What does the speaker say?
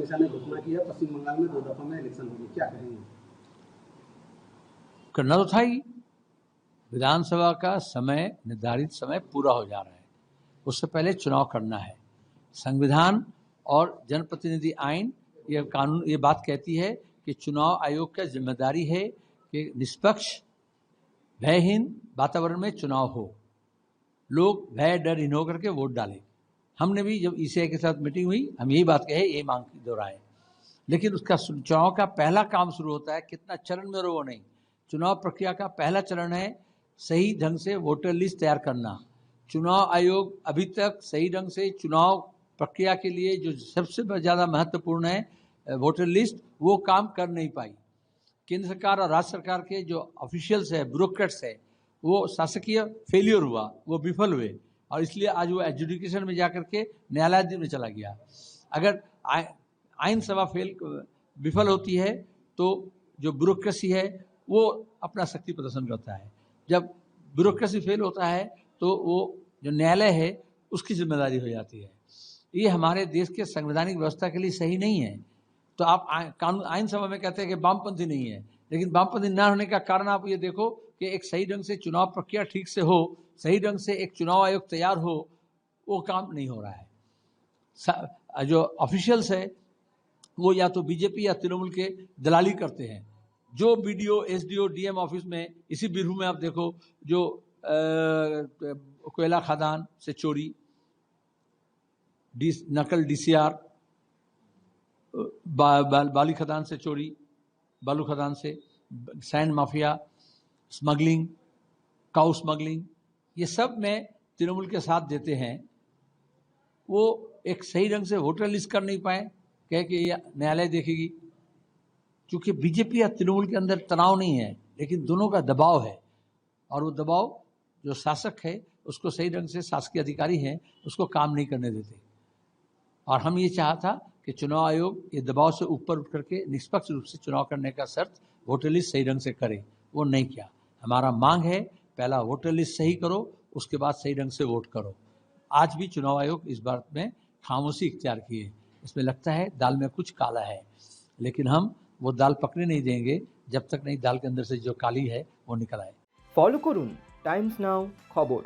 शाह ने घोषणा की है पश्चिम बंगाल में 2 दफा में इलेक्शन होंगे, क्या कहेंगे? करना तो था ही। विधानसभा का समय, निर्धारित समय पूरा हो जा रहा है, उससे पहले चुनाव करना है। संविधान और जनप्रतिनिधि आइन यह कानून ये बात कहती है कि चुनाव आयोग का जिम्मेदारी है कि निष्पक्ष भयहीन वातावरण में चुनाव हो, लोग भय डरहीन होकर के वोट डालें। हमने भी जब ईसीआई के साथ मीटिंग हुई, हम यही बात कहे, यही मांग दोहराए। लेकिन उसका चुनाव का पहला काम शुरू होता है, कितना चरण में वो नहीं, चुनाव प्रक्रिया का पहला चरण है सही ढंग से वोटर लिस्ट तैयार करना। चुनाव आयोग अभी तक सही ढंग से चुनाव प्रक्रिया के लिए जो सबसे ज़्यादा महत्वपूर्ण है वोटर लिस्ट, वो काम कर नहीं पाई। केंद्र सरकार और राज्य सरकार के जो ऑफिशियल्स है, ब्यूरोक्रेट्स है, वो शासकीय फेलियर हुआ, वो विफल हुए, और इसलिए आज वो एडजुडिकेशन में जाकर के न्यायालय में चला गया। अगर आइन सभा विफल होती है तो जो ब्यूरोक्रेसी है वो अपना शक्ति प्रदर्शन करता है। जब ब्यूरोक्रेसी फेल होता है तो वो जो न्यायालय है उसकी जिम्मेदारी हो जाती है। ये हमारे देश के संवैधानिक व्यवस्था के लिए सही नहीं है। तो आप कानून आइन सभा में कहते हैं कि वामपंथी नहीं है, लेकिन वामपंथी न होने का कारण आप ये देखो कि एक सही ढंग से चुनाव प्रक्रिया ठीक से हो, सही ढंग से एक चुनाव आयोग तैयार हो, वो काम नहीं हो रहा है। जो ऑफिशियल्स है वो या तो बीजेपी या तृणमूल के दलाली करते हैं। जो बीडीओ, एसडीओ, डीएम ऑफिस में, इसी बिरहू में आप देखो, जो कोयला खदान से चोरी, नकल डीसीआर, बाली खदान से चोरी, बालू खदान से, sand mafia, smuggling, cow smuggling, ये सब में तृणमूल के साथ देते हैं। वो एक सही ढंग से वोटर लिस्ट कर नहीं पाए, कह के न्यायालय देखेगी। क्योंकि बीजेपी या तृणमूल के अंदर तनाव नहीं है, लेकिन दोनों का दबाव है, और वो दबाव जो शासक है उसको सही ढंग से, शासकीय अधिकारी हैं उसको काम नहीं करने देते। और हम ये चाहता कि चुनाव आयोग ये दबाव से ऊपर उठ करके निष्पक्ष रूप से चुनाव करने का शर्त वोटर लिस्ट सही ढंग से करे, वो नहीं किया। हमारा मांग है पहला वोटर लिस्ट सही करो, उसके बाद सही ढंग से वोट करो। आज भी चुनाव आयोग इस बात में खामोशी इख्तियार की है। इसमें लगता है दाल में कुछ काला है, लेकिन हम वो दाल पकने नहीं देंगे जब तक नहीं दाल के अंदर से जो काली है वो निकल आए। फॉलो করুন টাইমস নাও খবর।